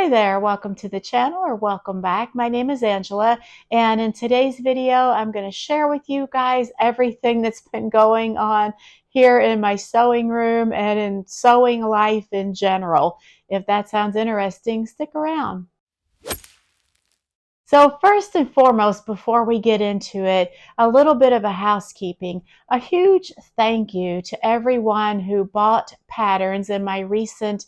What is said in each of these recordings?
Hi there, welcome to the channel or welcome back. My name is Angela, and in today's video I'm going to share with you guys everything that's been going on here in my sewing room and in sewing life in general. If that sounds interesting, stick around. So first and foremost, before we get into it, a little bit of a housekeeping. A huge thank you to everyone who bought patterns in my recent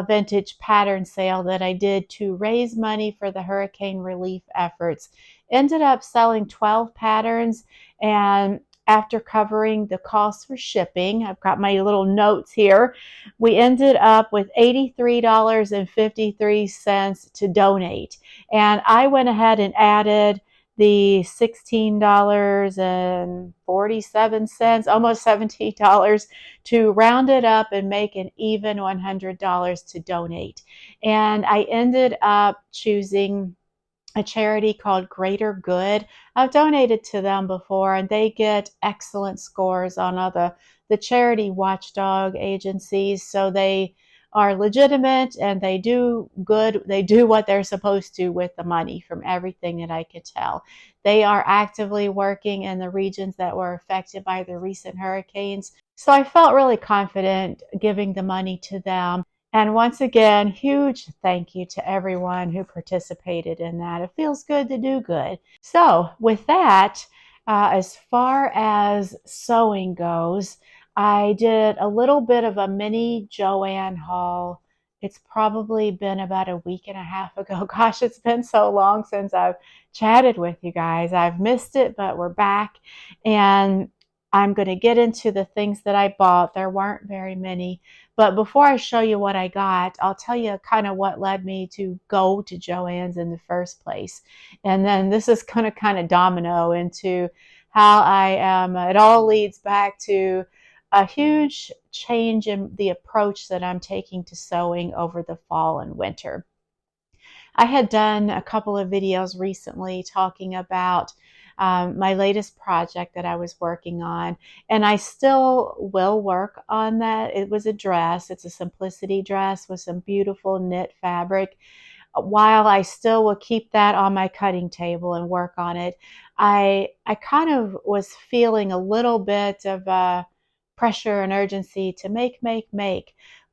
vintage pattern sale that I did to raise money for the hurricane relief efforts. Ended up selling 12 patterns, and after covering the cost for shipping, I've got my little notes here, we ended up with $83.53 to donate. And I went ahead and added the $16.47, almost $17, to round it up and make an even $100 to donate. And I ended up choosing a charity called Greater Good. I've donated to them before, and they get excellent scores on all the charity watchdog agencies. So they are legitimate and they do good. They do what they're supposed to with the money, from everything that I could tell. They are actively working in the regions that were affected by the recent hurricanes. So I felt really confident giving the money to them. And once again, huge thank you to everyone who participated in that. It feels good to do good. So with that, as far as sewing goes, I did a little bit of a mini Joann haul. It's probably been about a week and a half ago. Gosh, it's been so long since I've chatted with you guys. I've missed it, but we're back. And I'm going to get into the things that I bought. There weren't very many. But before I show you what I got, I'll tell you kind of what led me to go to Joann's in the first place. And then this is going to kind of domino into how I am. It all leads back to a huge change in the approach that I'm taking to sewing over the fall and winter. I had done a couple of videos recently talking about my latest project that I was working on, and I still will work on that. It was a dress. It's a simplicity dress with some beautiful knit fabric. While I still will keep that on my cutting table and work on it, I kind of was feeling a little bit of pressure and urgency to make,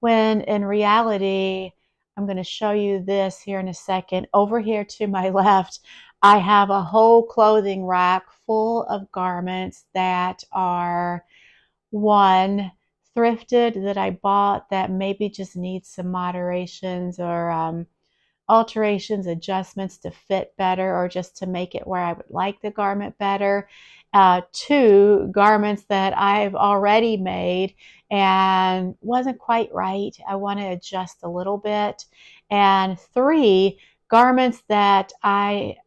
when in reality, I'm going to show you this here in a second. Over here to my left, I have a whole clothing rack full of garments that are, one, thrifted, that I bought that maybe just needs some moderations or alterations, adjustments to fit better, or just to make it where I would like the garment better. Two, garments that I've already made and wasn't quite right. I want to adjust a little bit. And three, garments that I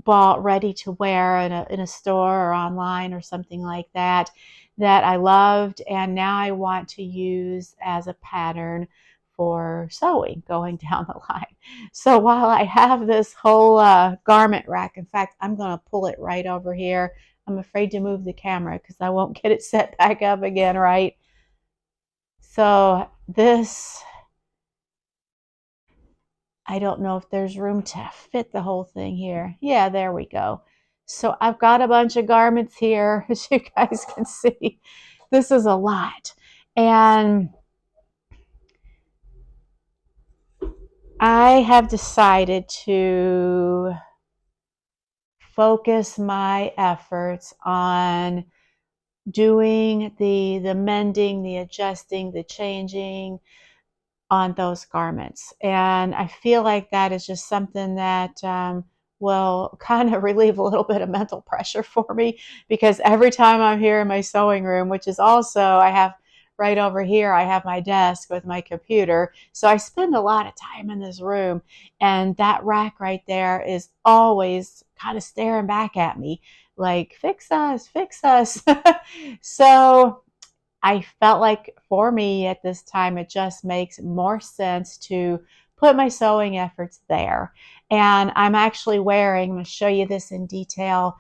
bought ready to wear in a store or online or something like that, that I loved, and now I want to use as a pattern for sewing going down the line. So while I have this whole garment rack, in fact, I'm going to pull it right over here. I'm afraid to move the camera because I won't get it set back up again, right? So this, I don't know if there's room to fit the whole thing here. Yeah, there we go. So I've got a bunch of garments here, as you guys can see. This is a lot. And I have decided to focus my efforts on doing the mending, the adjusting, the changing on those garments. And I feel like that is just something that will kind of relieve a little bit of mental pressure for me, because every time I'm here in my sewing room, which is also, I have right over here, I have my desk with my computer. So I spend a lot of time in this room, and that rack right there is always kind of staring back at me like, fix us, fix us. So I felt like for me at this time, it just makes more sense to put my sewing efforts there. And I'm actually wearing, I'm going to show you this in detail,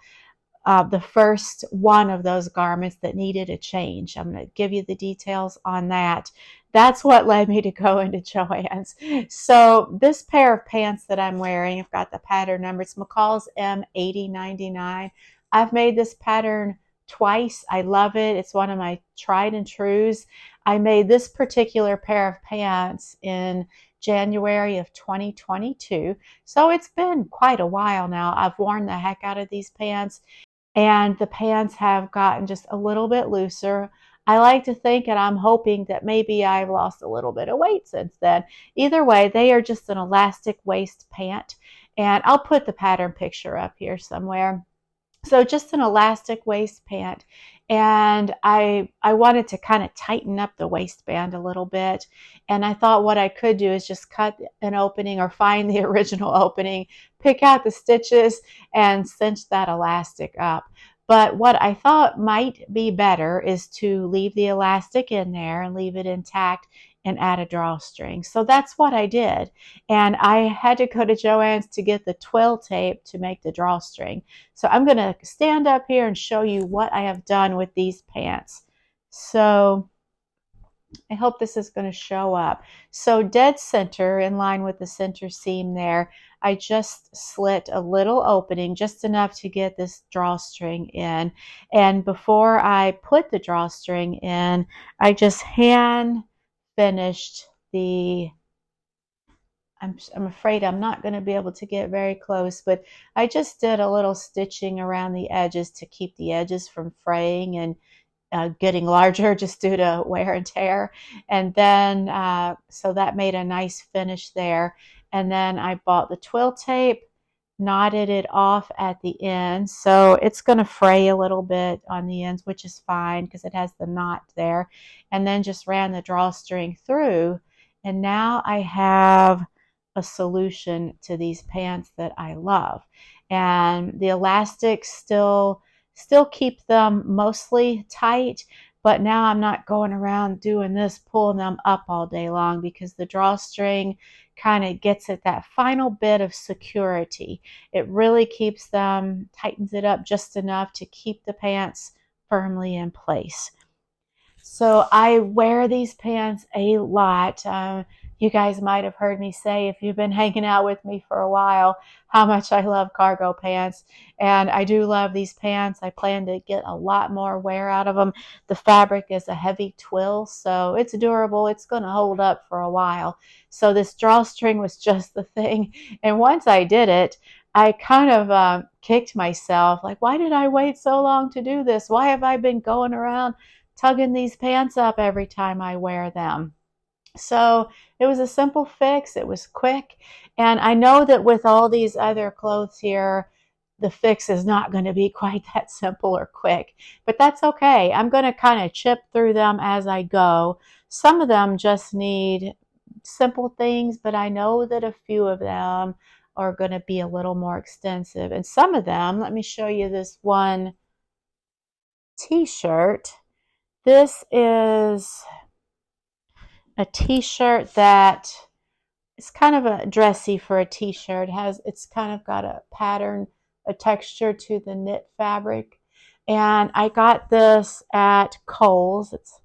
the first one of those garments that needed a change. I'm going to give you the details on that. That's what led me to go into Joann's. So this pair of pants that I'm wearing, I've got the pattern number. It's McCall's M8099. I've made this pattern twice. I love it. It's one of my tried and trues. I made this particular pair of pants in January of 2022. So it's been quite a while now. I've worn the heck out of these pants, and the pants have gotten just a little bit looser. I like to think, and I'm hoping that maybe I've lost a little bit of weight since then. Either way, they are just an elastic waist pant, and I'll put the pattern picture up here somewhere. So just an elastic waist pant, and I wanted to kind of tighten up the waistband a little bit, and I thought what I could do is just cut an opening or find the original opening, pick out the stitches, and cinch that elastic up. But what I thought might be better is to leave the elastic in there and leave it intact and add a drawstring. So that's what I did. And I had to go to Joann's to get the twill tape to make the drawstring. So I'm going to stand up here and show you what I have done with these pants. So I hope this is going to show up. So dead center, in line with the center seam there, I just slit a little opening, just enough to get this drawstring in. And before I put the drawstring in, I just hand finished the, I'm afraid I'm not going to be able to get very close, but I just did a little stitching around the edges to keep the edges from fraying and getting larger just due to wear and tear. And then, so that made a nice finish there. And then I bought the twill tape, knotted it off at the end. So it's going to fray a little bit on the ends, which is fine because it has the knot there. And then just ran the drawstring through. And now I have a solution to these pants that I love. And the elastics still keep them mostly tight, but now I'm not going around doing this, pulling them up all day long, because the drawstring kind of gets at that final bit of security. It really keeps them, tightens it up just enough to keep the pants firmly in place. So I wear these pants a lot. You guys might have heard me say, if you've been hanging out with me for a while, how much I love cargo pants. And I do love these pants. I plan to get a lot more wear out of them. The fabric is a heavy twill, so it's durable. It's going to hold up for a while. So this drawstring was just the thing. And once I did it, I kind of kicked myself. Like, why did I wait so long to do this? Why have I been going around tugging these pants up every time I wear them? So it was a simple fix. It was quick. And I know that with all these other clothes here, the fix is not going to be quite that simple or quick, but that's okay. I'm going to kind of chip through them as I go. Some of them just need simple things, but I know that a few of them are going to be a little more extensive. And some of them, let me show you this one t-shirt. This is a t-shirt that is kind of a dressy for a t-shirt. It's kind of got a pattern, a texture to the knit fabric. And I got this at Kohl's. It's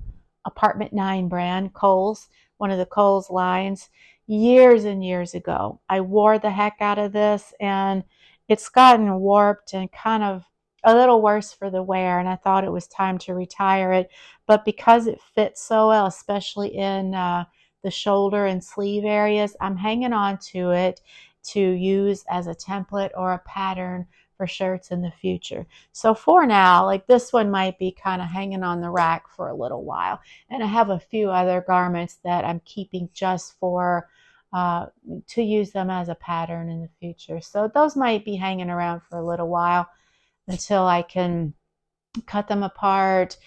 Apartment 9 brand, Kohl's, one of the Kohl's lines, years and years ago. I wore the heck out of this, and it's gotten warped and kind of a little worse for the wear, and I thought it was time to retire it. But because it fits so well, especially in the shoulder and sleeve areas, I'm hanging on to it to use as a template or a pattern for shirts in the future. So for now, like, this one might be kind of hanging on the rack for a little while. And I have a few other garments that I'm keeping just for to use them as a pattern in the future. So those might be hanging around for a little while until I can cut them apart,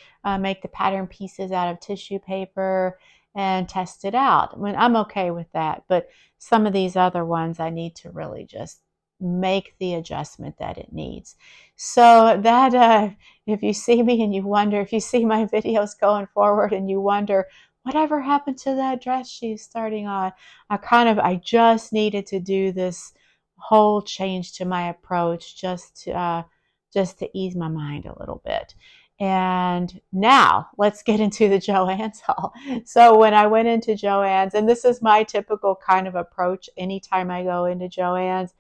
make the pattern pieces out of tissue paper, and test it out. I mean, I'm okay with that, but some of these other ones I need to really just make the adjustment that it needs. So that if you see me and you wonder, if you see my videos going forward and you wonder, whatever happened to that dress she's starting on, I just needed to do this whole change to my approach just to just to ease my mind a little bit. And now let's get into the Joann's haul. So when I went into Joann's, and this is my typical kind of approach anytime I go into Joann's,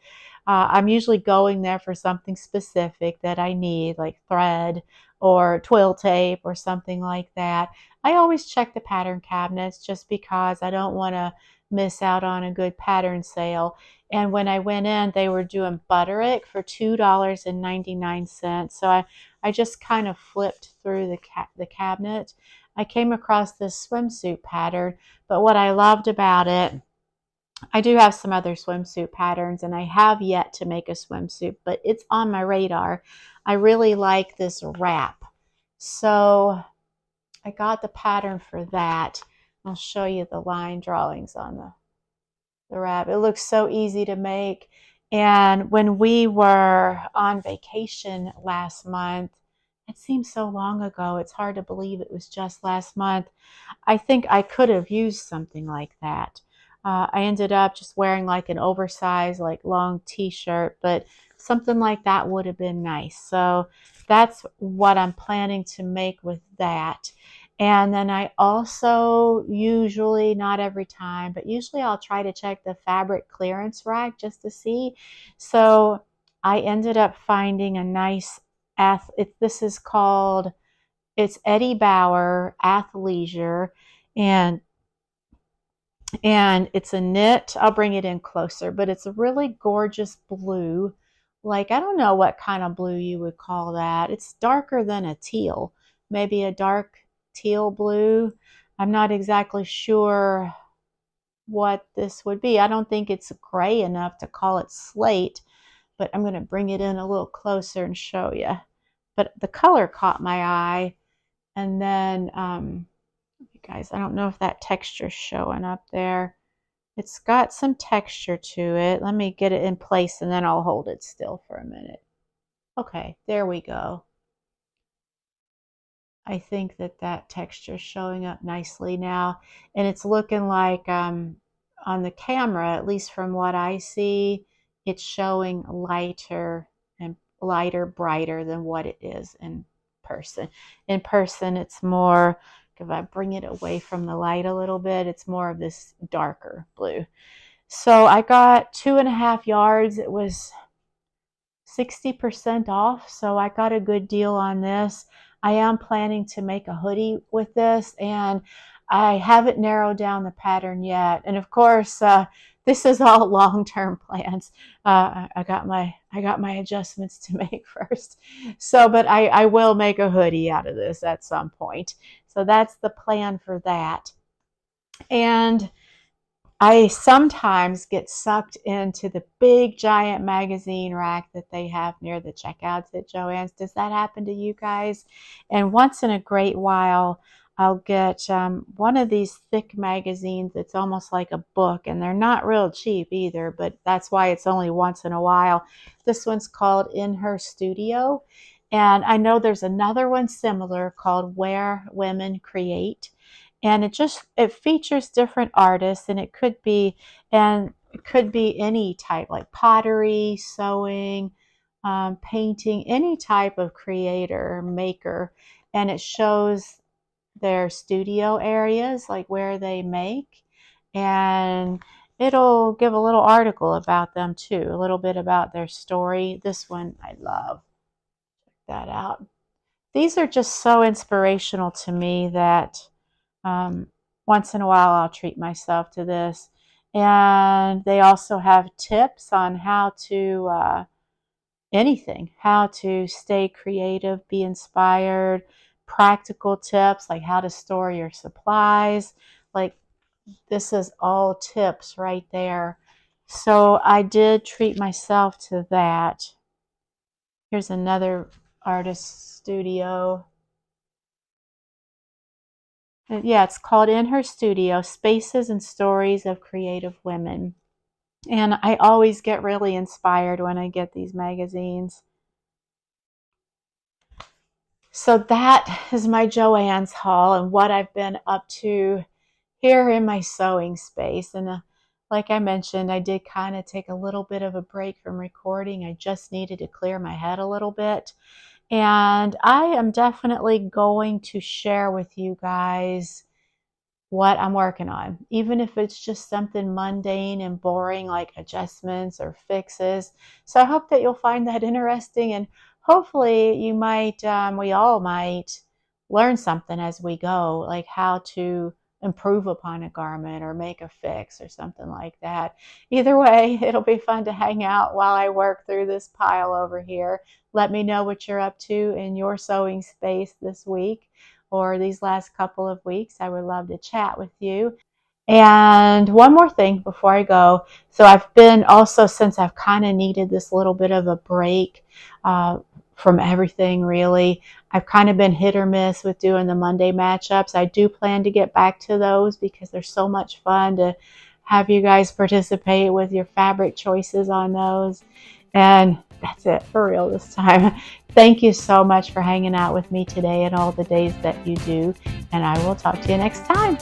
I'm usually going there for something specific that I need, like thread or twill tape or something like that. I always check the pattern cabinets just because I don't want to miss out on a good pattern sale. And when I went in, they were doing Butterick for $2.99. So I just kind of flipped through the cabinet. I came across this swimsuit pattern, but what I loved about it, I do have some other swimsuit patterns, and I have yet to make a swimsuit, but it's on my radar. I really like this wrap. So I got the pattern for that. I'll show you the line drawings on the wrap. It looks so easy to make. And when we were on vacation last month, it seems so long ago. It's hard to believe it was just last month. I think I could have used something like that. I ended up just wearing like an oversized, like long t-shirt, but something like that would have been nice. So that's what I'm planning to make with that. And then I also usually, not every time, but usually I'll try to check the fabric clearance rack just to see. So I ended up finding a nice, this is called, it's Eddie Bauer Athleisure, and it's a knit. I'll bring it in closer, but it's a really gorgeous blue. Like, I don't know what kind of blue you would call that. It's darker than a teal, maybe a dark teal blue. I'm not exactly sure what this would be. I don't think it's gray enough to call it slate, but I'm going to bring it in a little closer and show you. But the color caught my eye. And then, you guys, I don't know if that texture's showing up there. It's got some texture to it. Let me get it in place and then I'll hold it still for a minute. Okay, there we go. I think that texture is showing up nicely now, and it's looking like on the camera, at least from what I see, it's showing lighter and brighter than what it is in person. In person, it's more, if I bring it away from the light a little bit, it's more of this darker blue. So I got 2.5 yards. It was 60% off, so I got a good deal on this. I am planning to make a hoodie with this, and I haven't narrowed down the pattern yet. And of course, this is all long-term plans. I got my adjustments to make first. So, but I will make a hoodie out of this at some point. So that's the plan for that. And I sometimes get sucked into the big giant magazine rack that they have near the checkouts at Joann's. Does that happen to you guys? And once in a great while, I'll get one of these thick magazines that's almost like a book, and they're not real cheap either, but that's why it's only once in a while. This one's called In Her Studio, and I know there's another one similar called Where Women Create. And it features different artists, and it could be any type, like pottery, sewing, painting, any type of creator, maker. And it shows their studio areas, like where they make, and it'll give a little article about them too, a little bit about their story. This one I love. Check that out. These are just so inspirational to me that once in a while I'll treat myself to this. And they also have tips on how to how to stay creative, be inspired, practical tips like how to store your supplies. Like, this is all tips right there. So I did treat myself to that. Here's another artist studio. Yeah, it's called In Her Studio, Spaces and Stories of Creative Women. And I always get really inspired when I get these magazines. So that is my Joann's haul and what I've been up to here in my sewing space. And like I mentioned, I did kind of take a little bit of a break from recording. I just needed to clear my head a little bit. And I am definitely going to share with you guys what I'm working on, even if it's just something mundane and boring like adjustments or fixes. So I hope that you'll find that interesting, and hopefully you might, we all might learn something as we go, like how to improve upon a garment or make a fix or something like that. Either way, it'll be fun to hang out while I work through this pile over here. Let me know what you're up to in your sewing space this week or these last couple of weeks. I would love to chat with you. And one more thing before I go. So I've been also, since I've kind of needed this little bit of a break from everything really, I've kind of been hit or miss with doing the Monday matchups. I do plan to get back to those because they're so much fun to have you guys participate with your fabric choices on those. And that's it for real this time. Thank you so much for hanging out with me today and all the days that you do. And I will talk to you next time.